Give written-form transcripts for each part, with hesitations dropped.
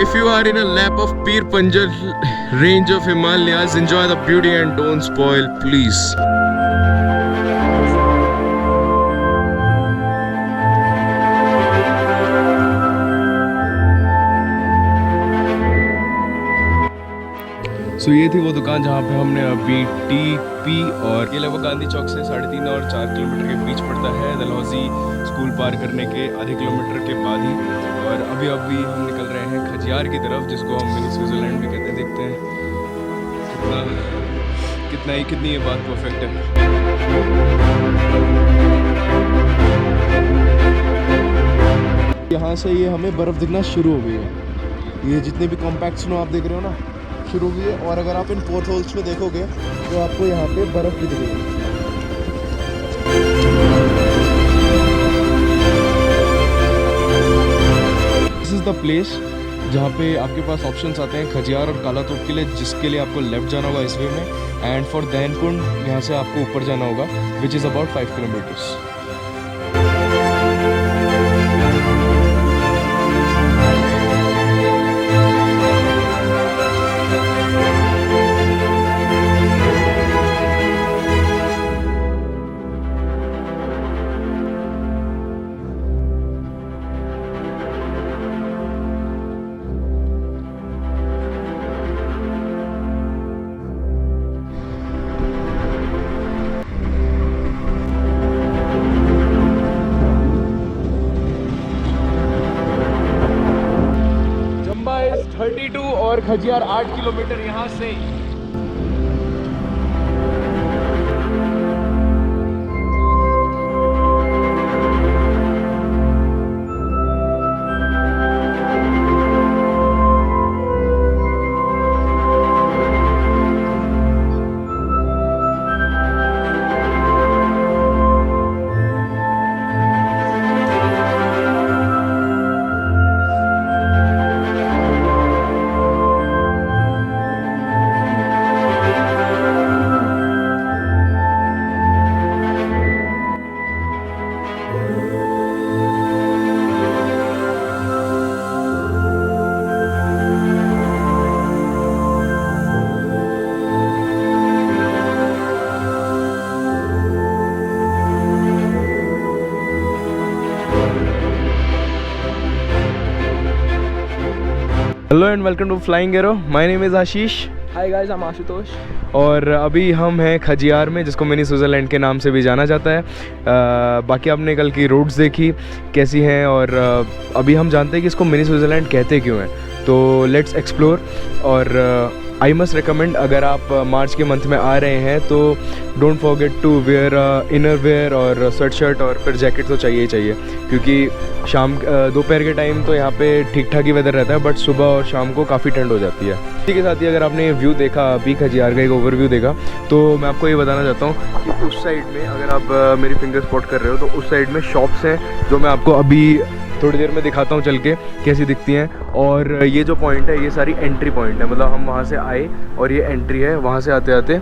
If you are in a lap of Pir Panjal range of Himalayas, enjoy the beauty and don't spoil, please. So ये थी वो दुकान जहाँ पे हमने अभी टी पी, और ये लगभग गांधी चौक से 3.5 और 4 किलोमीटर के बीच पड़ता है, डलहौजी स्कूल पार करने के आधे किलोमीटर के बाद ही। और अभी हम निकल रहे हैं खजियार की तरफ, जिसको हम मिनी स्विट्जरलैंड भी कहते हैं। देखते हैं कितनी ये बात परफेक्ट है। यहाँ से ये हमें बर्फ़ दिखना शुरू हो गई है। ये जितने भी कॉम्पैक्ट स्नो आप देख रहे हो ना, शुरू हुई है। और अगर आप इन पोर्ट होल्स में देखोगे तो आपको यहाँ पे बर्फ़ भी दिखेगी। दिस इज़ द प्लेस जहाँ पे आपके पास ऑप्शंस आते हैं खजियार और कालातोप के लिए, जिसके लिए आपको लेफ़्ट जाना होगा इस वे में, एंड फॉर दैनकुंड यहाँ से आपको ऊपर जाना होगा, which is about 5 kilometres. Chamba is 32 और खजियार 8 किलोमीटर यहाँ से। Hello and welcome to Flying Arrow. My name is Ashish. Hi guys, I'm Ashutosh. और अभी हम हैं खजियार में, जिसको मिनी स्विट्ज़रलैंड के नाम से भी जाना जाता है। बाकी आपने कल की रोड्स देखी कैसी हैं, और अभी हम जानते हैं कि इसको मिनी स्विट्ज़रलैंड कहते क्यों हैं। तो लेट्स एक्सप्लोर। और आई मस्ट रिकमेंड, अगर आप मार्च के मंथ में आ रहे हैं तो don't forget to wear innerwear और स्वेट शर्ट, और फिर जैकेट तो चाहिए ही चाहिए, क्योंकि शाम दोपहर के टाइम तो यहाँ पे ठीक ठाक ही वेदर रहता है, बट सुबह और शाम को काफ़ी ठंड हो जाती है। इसी के साथ ही अगर आपने ये व्यू देखा, अभी खजियार का एक ओवरव्यू देखा, तो मैं आपको ये बताना चाहता हूँ कि उस साइड में, अगर आप मेरी फिंगर स्पॉट कर रहे हो, तो उस साइड में शॉप्स हैं जो मैं आपको अभी थोड़ी देर में दिखाता हूँ चल के कैसी दिखती हैं। और ये जो पॉइंट है, ये सारी एंट्री पॉइंट है, मतलब हम वहाँ से आए और ये एंट्री है, वहाँ से आते आते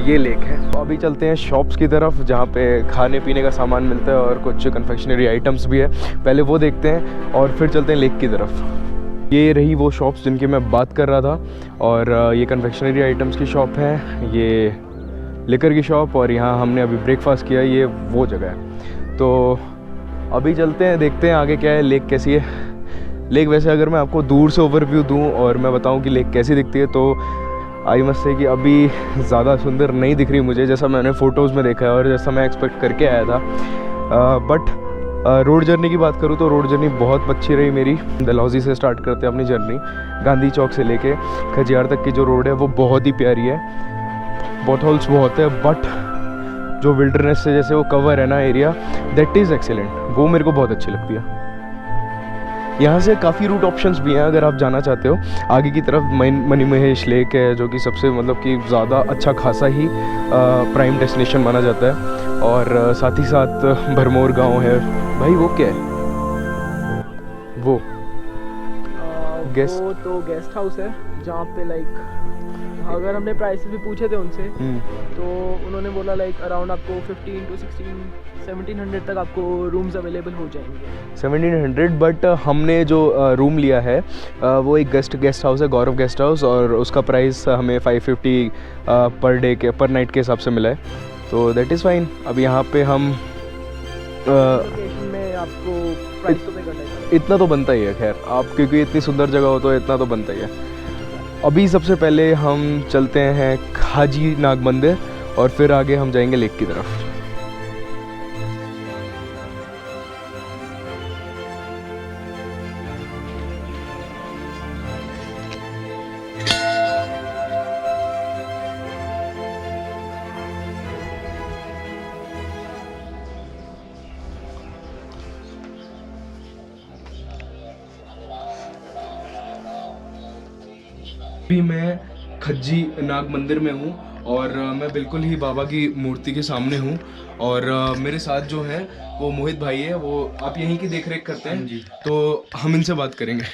ये लेक है। तो अभी चलते हैं शॉप्स की तरफ, जहाँ पे खाने पीने का सामान मिलता है और कुछ कन्फेक्शनरी आइटम्स भी है। पहले वो देखते हैं और फिर चलते हैं लेक की तरफ। ये रही वो शॉप्स जिनकी मैं बात कर रहा था, और ये कन्फेक्शनरी आइटम्स की शॉप है, ये लिकर की शॉप, और यहाँ हमने अभी ब्रेकफास्ट किया, ये वो जगह है। तो अभी चलते हैं, देखते हैं आगे क्या है, लेक कैसी है। लेक वैसे अगर मैं आपको दूर से ओवरव्यू दूं और मैं बताऊं कि लेक कैसी दिखती है, तो आई मस्ट से कि अभी ज़्यादा सुंदर नहीं दिख रही मुझे, जैसा मैंने फ़ोटोज़ में देखा है और जैसा मैं एक्सपेक्ट करके आया था। बट रोड जर्नी की बात करूँ तो रोड जर्नी बहुत अच्छी रही मेरी। डलहौजी से स्टार्ट करते हैं अपनी जर्नी, गांधी चौक से लेके खजियार तक की जो रोड है वो बहुत ही प्यारी है। पॉट होल्स बहुत है, बट जो विल्डरनेस से जैसे वो कवर है ना एरिया, दैट इज़ एक्सीलेंट, वो मेरे को बहुत अच्छी लगती है। यहाँ से काफ़ी रूट ऑप्शंस भी हैं अगर आप जाना चाहते हो आगे की तरफ। मनी महेश लेक है, जो कि सबसे मतलब कि ज़्यादा अच्छा खासा ही प्राइम डेस्टिनेशन माना जाता है, और साथ ही साथ भरमौर गांव है। भाई वो क्या है वो? Guest? वो तो गेस्ट हाउस है जहाँ पे लाइक अगर हमने प्राइसेस भी पूछे थे उनसे तो उन्होंने बोला लाइक अराउंड आपको 15 to 1700 तक आपको रूम्स अवेलेबल हो जाएंगे। 1700, बट हमने जो रूम लिया है वो एक गेस्ट हाउस है, गौरव गेस्ट हाउस, और उसका प्राइस हमें 550 पर नाइट के हिसाब से मिला है, तो दैट इज़ फाइन। अब यहाँ पे हम लोकेशन में आपको प्राइस तो पे करना है, इतना तो बनता ही है, खैर आप क्योंकि इतनी सुंदर जगह हो तो इतना तो बनता ही है। अभी सबसे पहले हम चलते हैं खाजी नाग मंदिर और फिर आगे हम जाएंगे लेक की तरफ। अभी मैं खज्जी नाग मंदिर में हूँ और मैं बिल्कुल ही बाबा की मूर्ति के सामने हूँ और मेरे साथ जो है वो मोहित भाई है, वो आप यहीं की देख रेख करते हैं जी, तो हम इनसे बात करेंगे।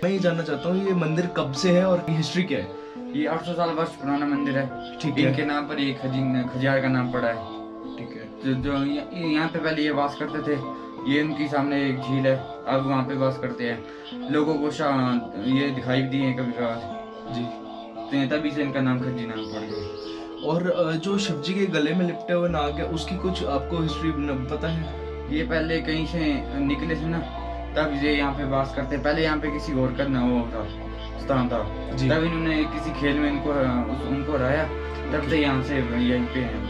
मैं ये जानना चाहता हूँ ये मंदिर कब से है और हिस्ट्री क्या है? ये 800 साल वर्ष पुराना मंदिर है। ठीक है। इनके नाम पर ये खजियार का नाम पड़ा है। ठीक है। जो यहाँ पे पहले ये वास करते थे, ये उनके सामने एक झील है, अब वहाँ पे वास करते हैं। लोगों को ये दिखाई दी है कभी कभार जी, तो तभी से इनका नाम खज्जी नाम पड़ गया। और जो शिव जी के गले में लिपटे हुए नाग है उसकी कुछ आपको हिस्ट्री पता है? ये पहले कहीं से निकले थे ना, तब ये यहाँ पे वास करते। पहले यहाँ पे किसी और का ना वो था स्थान था, तब इन्होंने किसी खेल में उनको हराया, तब से यहाँ से यहीं पे हैं।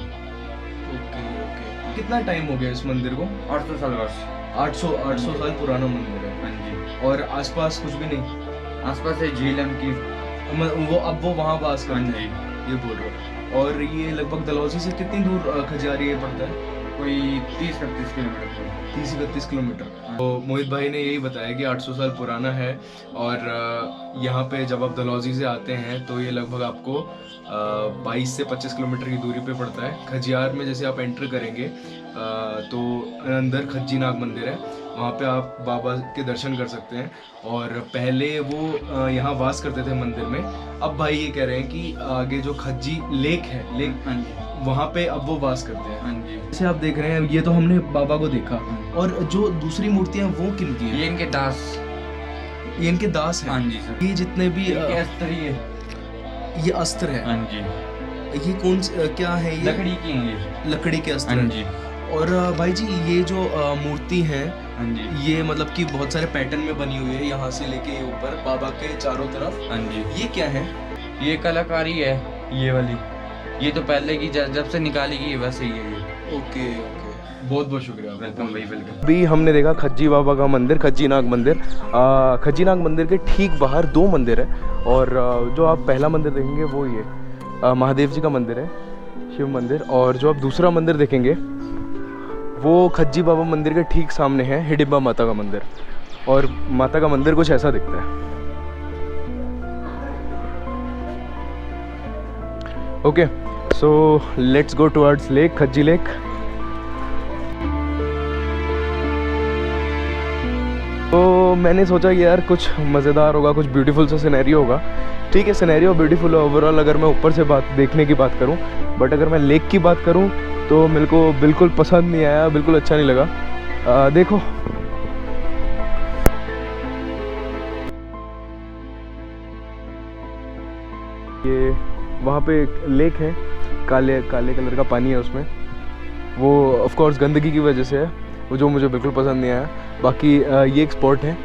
ओके। कितना टाइम हो गया इस मंदिर को? 800 साल वर्ष। 800 साल पुराना मंदिर है। हाँ जी। और आसपास कुछ भी नहीं? आसपास से झील है उनकी, वो वहाँ वास करते हैं, ये बोल रहे हो। और ये लगभग डलहौजी से कितनी दूर खजियार ये पड़ता है? कोई 30-31 किलोमीटर। 30-31 किलोमीटर। तो मोहित भाई ने यही बताया कि 800 साल पुराना है और यहाँ पे जब आप डलहौजी से आते हैं तो ये लगभग आपको 22 से 25 किलोमीटर की दूरी पे पड़ता है। खजियार में जैसे आप एंटर करेंगे तो अंदर खज्जी नाग मंदिर है, वहाँ पे आप बाबा के दर्शन कर सकते हैं। और पहले वो यहाँ वास करते थे मंदिर में, अब भाई ये कह रहे हैं कि आगे जो खज्जी लेक है, हाँ जी, वहाँ पे अब वो वास करते हैं। हाँ जी। जैसे आप देख रहे हैं ये तो हमने बाबा को देखा, और जो दूसरी मूर्तियाँ वो किन की हैं? ये इनके दास, ये इनके दास हैं। हाँ जी सर। ये जितने भी अस्त्र, ये अस्त्र है। हाँ जी। ये कौन क्या है? ये लकड़ी की हैं, ये लकड़ी के अस्त्र। हाँ जी। और भाई जी ये जो मूर्ति है, हाँ जी, ये मतलब कि बहुत सारे पैटर्न में बनी हुई है, यहाँ से लेके ऊपर बाबा के चारों तरफ। हाँ जी। ये क्या है? ये कलाकारी है, ये वाली। ये तो पहले की जब से निकाली गई है वैसे ही है ये। ओके। बहुत बहुत शुक्रिया। वेलकम भाई, वेलकम। अभी हमने देखा खज्जी बाबा का मंदिर, खज्जी नाग मंदिर। खज्जी नाग मंदिर के ठीक बाहर 2 मंदिर है, और जो आप पहला मंदिर देखेंगे वो ये महादेव जी का मंदिर है, शिव मंदिर। और जो आप दूसरा मंदिर देखेंगे वो खज्जी बाबा मंदिर के ठीक सामने है हिडिंबा माता का मंदिर, और माता का मंदिर कुछ ऐसा दिखता है। Okay, so let's go towards lake, Khajji lake. तो मैंने सोचा कि यार कुछ मज़ेदार होगा, कुछ ब्यूटीफुल सा सिनेरियो होगा। ठीक है, सिनेरियो ब्यूटीफुल है ओवरऑल अगर मैं ऊपर से देखने की बात करूं, बट अगर मैं लेक की बात करूं तो मेरे को बिल्कुल पसंद नहीं आया, बिल्कुल अच्छा नहीं लगा। देखो ये वहाँ पे एक लेक है, काले कलर का पानी है उसमें, वो ऑफ कोर्स गंदगी की वजह से है, वो जो मुझे बिल्कुल पसंद नहीं आया। बाकी ये एक स्पॉट है,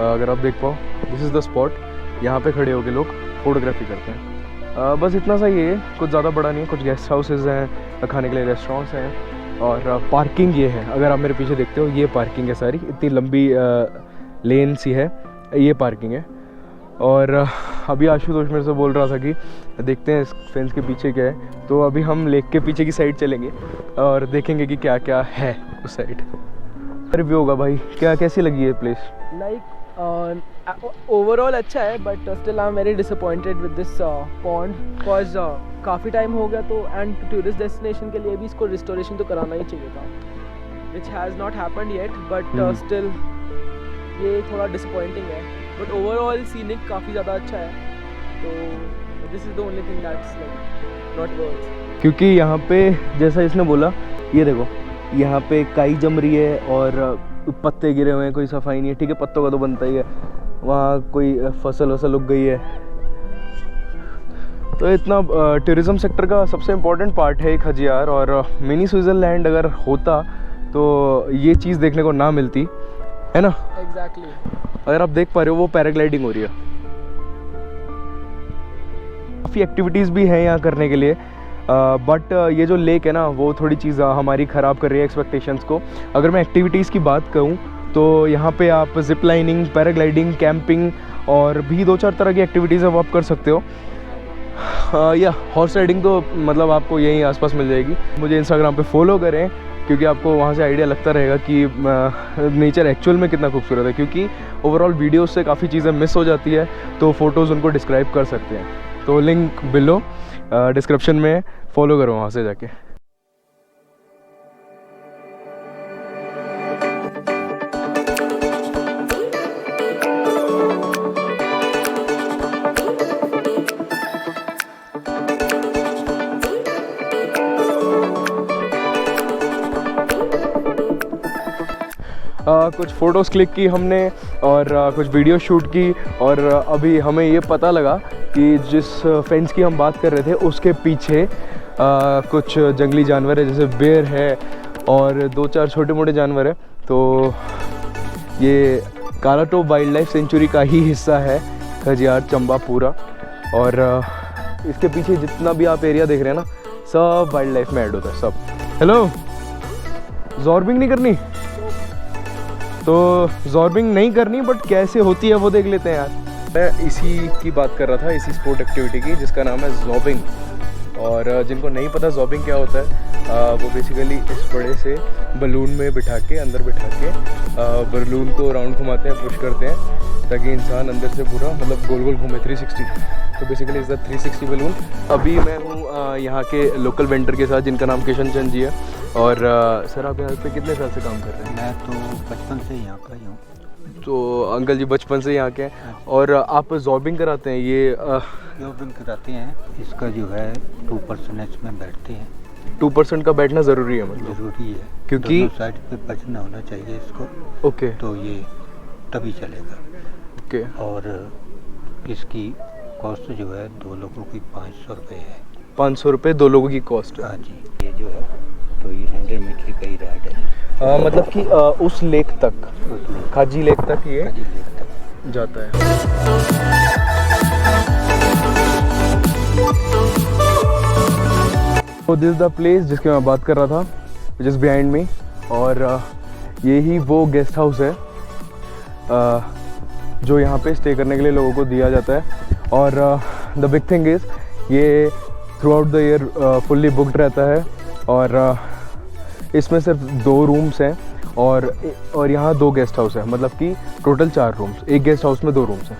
अगर आप देख पाओ, दिस इज़ द स्पॉट, यहाँ पे खड़े होके लोग फोटोग्राफी करते हैं। बस इतना सा ही है, कुछ ज़्यादा बड़ा नहीं है। कुछ गेस्ट हाउसेज हैं, खाने के लिए रेस्टोरेंट्स हैं, और पार्किंग ये है। अगर आप मेरे पीछे देखते हो ये पार्किंग है सारी, इतनी लंबी लेन सी है, ये पार्किंग है। और अभी आशुतोष मेरे से बोल रहा था कि देखते हैं इस फेंस के पीछे क्या है, तो अभी हम लेक के पीछे की साइड चलेंगे और देखेंगे कि क्या क्या है उस साइड। रिव्यू होगा भाई, कैसी लगी ये प्लेस? लाइक ओवरऑल अच्छा है, but still I am very disappointed with this pond, because काफ़ी टाइम हो गया, तो एंड टूरिस्ट डेस्टिनेशन के लिए भी इसको रिस्टोरेशन तो कराना ही चाहिए था, which has not happened yet, but still ये थोड़ा डिसअपॉइंटिंग है, बट ओवरऑल सीनिक काफ़ी ज़्यादा अच्छा है, तो this is the only thing that's like not worth. क्योंकि यहाँ पे जैसा इसने बोला, ये देखो यहाँ पे काई जम रही है और पत्ते गिरे हुए हैं, कोई सफाई नहीं है, ठीक है पत्तों का तो बनता ही है, वहाँ कोई फसल वसल उग गई है, तो इतना टूरिज़्म सेक्टर का सबसे इम्पोर्टेंट पार्ट है एक खजियार। और मिनी स्विट्ज़रलैंड अगर होता तो ये चीज़ देखने को ना मिलती, है ना? एग्जैक्टली। अगर आप देख पा रहे हो वो पैराग्लाइडिंग हो रही है, काफ़ी एक्टिविटीज़ भी हैं यहाँ करने के लिए, बट ये जो लेक है ना वो थोड़ी चीज़ हमारी ख़राब कर रही है एक्सपेक्टेशंस को। अगर मैं एक्टिविटीज़ की बात करूँ तो यहाँ पे आप जिप लाइनिंग, पैराग्लाइडिंग, कैंपिंग और भी 2-4 तरह की एक्टिविटीज़ है वो आप कर सकते हो। या हॉर्स राइडिंग तो मतलब आपको यहीं आसपास मिल जाएगी। मुझे इंस्टाग्राम पे फॉलो करें क्योंकि आपको वहाँ से आइडिया लगता रहेगा कि नेचर एक्चुअल में कितना खूबसूरत है, क्योंकि ओवरऑल वीडियोस से काफ़ी चीज़ें मिस हो जाती है, तो फ़ोटोज़ उनको डिस्क्राइब कर सकते हैं। तो लिंक बिलो डिस्क्रिप्शन में, फॉलो करो वहाँ से जाके। कुछ फ़ोटोज़ क्लिक की हमने और कुछ वीडियो शूट की, और अभी हमें ये पता लगा कि जिस फेंस की हम बात कर रहे थे उसके पीछे कुछ जंगली जानवर है, जैसे बेर है और 2-4 छोटे मोटे जानवर है। तो ये कालाटोप वाइल्ड लाइफ सेंचुरी का ही हिस्सा है खजियार चंबा पूरा, और इसके पीछे जितना भी आप एरिया देख रहे हैं ना, सब वाइल्ड लाइफ में ऐड होता है सब। हेलो, जॉर्बिंग नहीं करनी? तो जॉर्बिंग नहीं करनी, बट कैसे होती है वो देख लेते हैं यार। मैं इसी की बात कर रहा था, इसी स्पोर्ट एक्टिविटी की, जिसका नाम है जॉबिंग। और जिनको नहीं पता जॉबिंग क्या होता है, वो बेसिकली इस बड़े से बलून में बिठा के, अंदर बिठा के बलून को राउंड घुमाते हैं, पुश करते हैं ताकि इंसान अंदर से पूरा मतलब गोल गोल घूमे 360। तो बेसिकली इज़ द 360 बलून। अभी मैं हूँ यहाँ के लोकल वेंडर के साथ, जिनका नाम किशन चंद जी है। और सर आप यहाँ पे कितने साल से काम कर रहे हैं? मैं तो बचपन से यहाँ का ही हूँ। तो अंकल जी बचपन से यहाँ के हैं, और आप जॉबिंग कराते हैं? ये जॉबिंग कराते हैं, इसका जो है 2% में बैठते हैं। 2% का बैठना ज़रूरी है? मतलब ज़रूरी है, क्योंकि दोनों साइड पे बचना होना चाहिए इसको। ओके। तो ये तभी चलेगा। ओके। और इसकी कॉस्ट जो है 2 लोगों की 500 रुपये है। 500 रुपये 2 लोगों की कॉस्ट? हाँ जी। ये जो है तो ये 100 मीटर का ही राइड है। मतलब कि उस लेक तक, खाजी लेक तक ये खाजी लेक तक जाता है। तो दिस इज द प्लेस जिसकी मैं बात कर रहा था, विच इज़ बिहाइंड मी, और यही वो गेस्ट हाउस है जो यहाँ पे स्टे करने के लिए लोगों को दिया जाता है। और द बिग थिंग इज़ ये through out the year fully booked रहता है, और इसमें सिर्फ 2 रूम्स हैं, और यहाँ 2 गेस्ट हाउस है, मतलब कि टोटल 4 रूम्स, एक गेस्ट हाउस में 2 रूम्स हैं।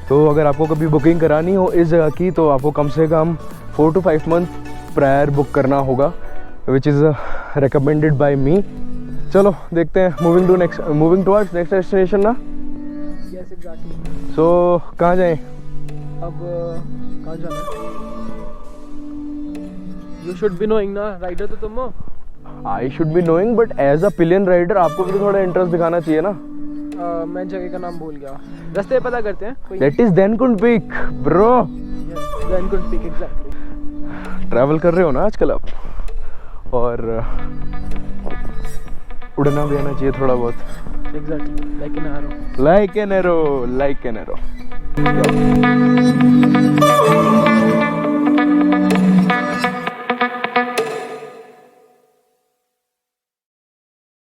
तो अगर आपको कभी बुकिंग करानी हो इस जगह की, तो आपको कम से कम 4 to 5 मंथ प्रायर बुक करना होगा, which is recommended by me. चलो देखते हैं, मूविंग टुवर्ड्स नेक्स्ट डेस्टिनेशन ना। Yes exactly. सो कहाँ जाएं? अब कहाँ जाना है? यू शुड बी नोइंग ना, राइडर तो तुम हो। I should be knowing, but as a pillion rider आपको भी तो थोड़ा इंटरेस्ट दिखाना चाहिए ना। मैं जगह का नाम भूल गया, रास्ते पता करते हैं कोई। That is Dainkund peak bro. Yes, Dainkund peak exactly. Travel कर रहे हो ना आजकल आप, और उड़ना भी आना चाहिए थोड़ा बहुत। Exactly, like an arrow. Like an arrow.